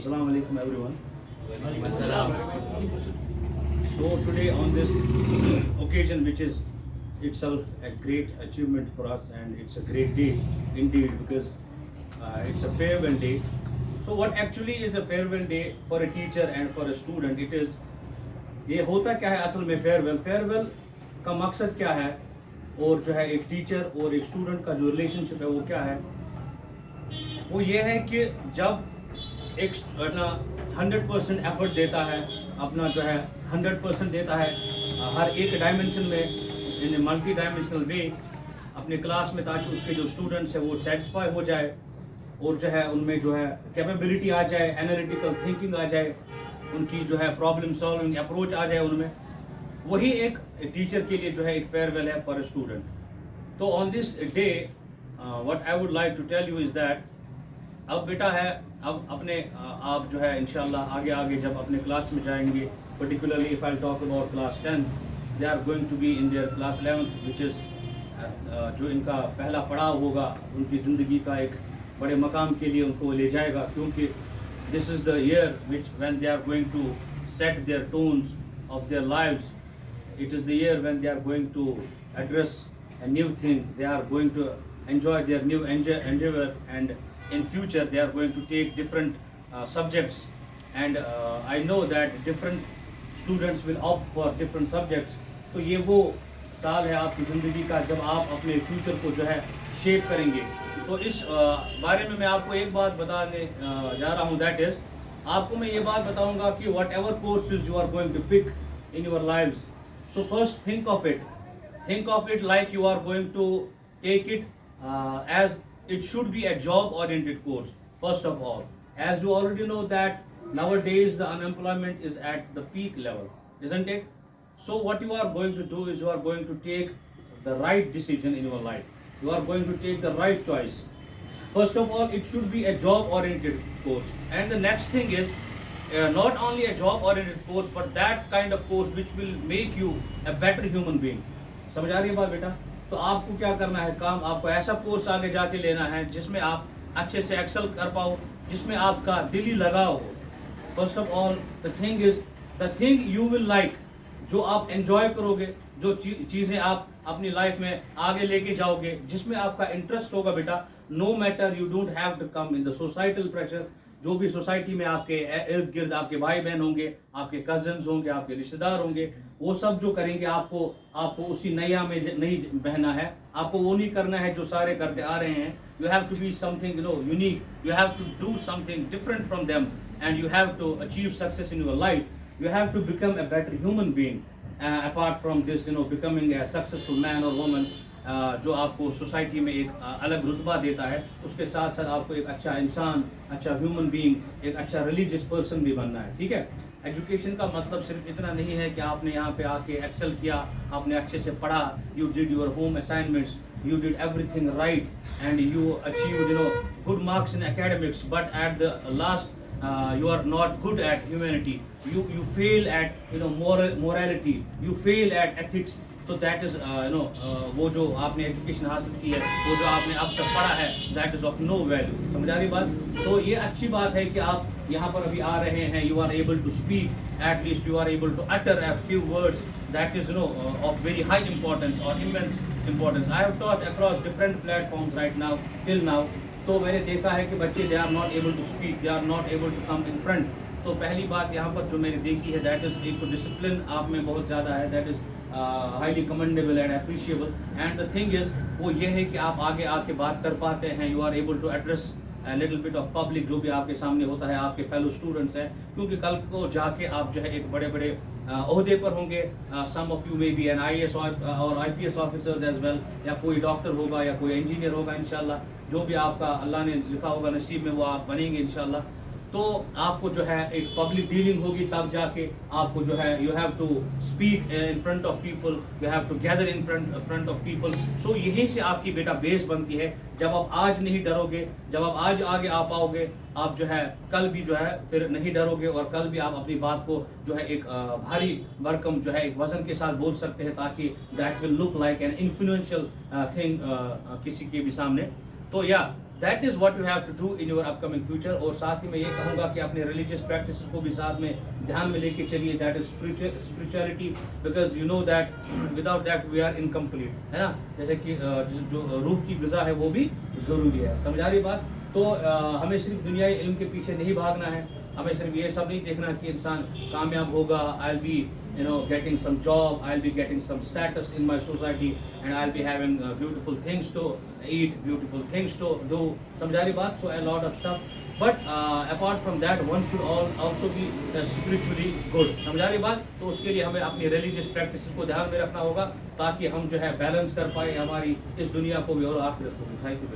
Assalamu alaikum everyone. So today on this occasion, which is itself a great achievement for us, and it's a great day indeed, because it's a farewell day. So what actually is a farewell day for a teacher and for a student? It is, ये होता क्या है असल में farewell का मकसद क्या है, और जो है एक टीचर और एक स्टूडेंट का जो रिलेशनशिप है वो क्या है? वो ये है कि जब एक अपना 100% एफर्ट देता है, अपना जो है 100% देता है हर एक डायमेंशन में, इन मल्टी डायमेंशनल वे अपने क्लास में, ताकि उसके जो स्टूडेंट्स हैं वो सेटिस्फाई हो जाए और जो है उनमें जो है कैपेबिलिटी आ जाए, एनालिटिकल थिंकिंग आ जाए, उनकी जो है प्रॉब्लम सॉल्विंग अप्रोच आ जाए उनमें। वही एक टीचर के लिए जो है एक फेयरवेल है फॉर अ स्टूडेंट। तो on this day what I would like to tell you is that, अब बेटा है, अब अपने आप जो है इंशाल्लाह आगे आगे जब अपने क्लास में जाएंगे, particularly if I talk about class 10, they are going to be in their class 11th, which is जो इनका पहला पड़ाव होगा उनकी ज़िंदगी का, एक बड़े मकाम के लिए उनको ले जाएगा, क्योंकि this is the year which when they are going to set their tones of their lives. It is the year when they are going to address a new thing. They are going to enjoy their new endeavor, and in future they are going to take different subjects. And I know that different students will opt for different subjects. तो ये वो साल है आपकी ज़िंदगी का जब आप अपने फ्यूचर को जो है शेप करेंगे। तो इस बारे में मैं आपको एक बात बताने जा रहा हूँ, दैट इज़, आपको मैं ये बात बताऊँगा कि whatever courses you are going to pick in your lives, so first think of it like you are going to take it as it should be a job oriented course. First of all, as you already know that nowadays the unemployment is at the peak level, isn't it? So what you are going to do is you are going to take the right decision in your life. You are going to take the right choice. First of all, it should be a job oriented course, and the next thing is not only a job oriented course, but that kind of course which will make you a better human being. समझ आ रही है बात बेटा? तो आपको क्या करना है काम, आपको ऐसा कोर्स आगे जाके लेना है जिसमें आप अच्छे से एक्सेल कर पाओ, जिसमें आपका दिली लगाव हो। First of all the thing is the thing you will like, जो आप एंजॉय करोगे, जो चीज़ें आप अपनी लाइफ में आगे लेके जाओगे, जिसमें आपका इंटरेस्ट होगा बेटा। No matter, you don't have to come in the societal pressure. जो भी सोसाइटी में आपके इर्द गिर्द आपके भाई बहन होंगे, आपके कजन्स होंगे, आपके रिश्तेदार होंगे, वो सब जो करेंगे आपको उसी नैया में नहीं बहना है। आपको वो नहीं करना है जो सारे करते आ रहे हैं। You have to be something unique, you have to do something different from them, and you have to achieve success in your life. You have to become a better human being apart from this becoming a successful man और woman, जो आपको society में एक अलग रुतबा देता है। उसके साथ साथ आपको एक अच्छा इंसान, अच्छा ह्यूमन बीइंग, एक अच्छा रिलीजियस पर्सन भी बनना है। ठीक है, एजुकेशन का मतलब सिर्फ इतना नहीं है कि आपने यहाँ पे आके एक्सेल किया, आपने अच्छे से पढ़ा, you did your home assignments, you did everything right, and you achieved good marks in academics, but at the last you are not good at humanity, you fail at morality, you fail at ethics. तो that is वो जो आपने education हासिल की है, वो जो आपने अब तक पढ़ा है, that is of no value. समझ आ रही बात? तो ये अच्छी बात है कि आप यहाँ पर अभी आ रहे हैं, you are able to speak, at least you are able to utter a few words that is of very high importance और immense importance. I have taught across different platforms right now till now. तो मैंने देखा है कि बच्चे they are not able to speak, they are not able to come in front. तो पहली बात यहाँ पर जो मैंने देखी है, दैट इज़ एक डिसिप्लिन आप में बहुत ज़्यादा है, that is highly commendable and appreciable. And the thing is वो ये है कि आप आगे आके बात कर पाते हैं, you are able to address little bit of public, जो भी आपके सामने होता है, आपके फेलो स्टूडेंट्स हैं, क्योंकि कल को जाके आप जो है एक बड़े बड़े ओहदे पर होंगे। Some of you may be an IAS और IPS ऑफिसर्स एज वेल, या कोई डॉक्टर होगा या कोई इंजीनियर होगा इंशाल्लाह, जो भी आपका अल्लाह ने लिखा होगा नसीब में वो आप बनेंगे इंशाल्लाह। तो आपको जो है एक पब्लिक डीलिंग होगी, तब जाके आपको जो है you have to speak in front of people, you have to gather in front of people. So यहीं से आपकी बेटा बेस बनती है। जब आप आज नहीं डरोगे, जब आप आज आगे आ पाओगे, आप जो है कल भी जो है फिर नहीं डरोगे, और कल भी आप अपनी बात को जो है एक भारी भरकम जो है एक वजन के साथ बोल सकते हैं, ताकि that will look like an influential thing किसी के भी सामने। तो या that is what you have to do in your upcoming future. और साथ ही मैं ये कहूँगा कि अपने रिलीजियस प्रैक्टिस को भी साथ में ध्यान में लेके चलिए, that is spirituality, because you know that without that we are incomplete, है ना। जैसे कि जो रूह की ग़िज़ा है वो भी ज़रूरी है, समझ आ रही बात। तो हमें सिर्फ दुनियाई इल्म के पीछे नहीं भागना है, हमें सिर्फ ये सब नहीं देखना कि इंसान कामयाब होगा, I will be getting some job, I'll be getting some status in my society, and I'll be having beautiful things to eat, beautiful things to do, समझ आ रही बात। So a lot of stuff, but apart from that one should also be spiritually good, समझ आ रही बात। तो उसके लिए हमें अपनी religious practices को ध्यान में रखना होगा ताकि हम जो है बैलेंस कर पाए हमारी इस दुनिया को भी और आखिरत को भी। Thank you.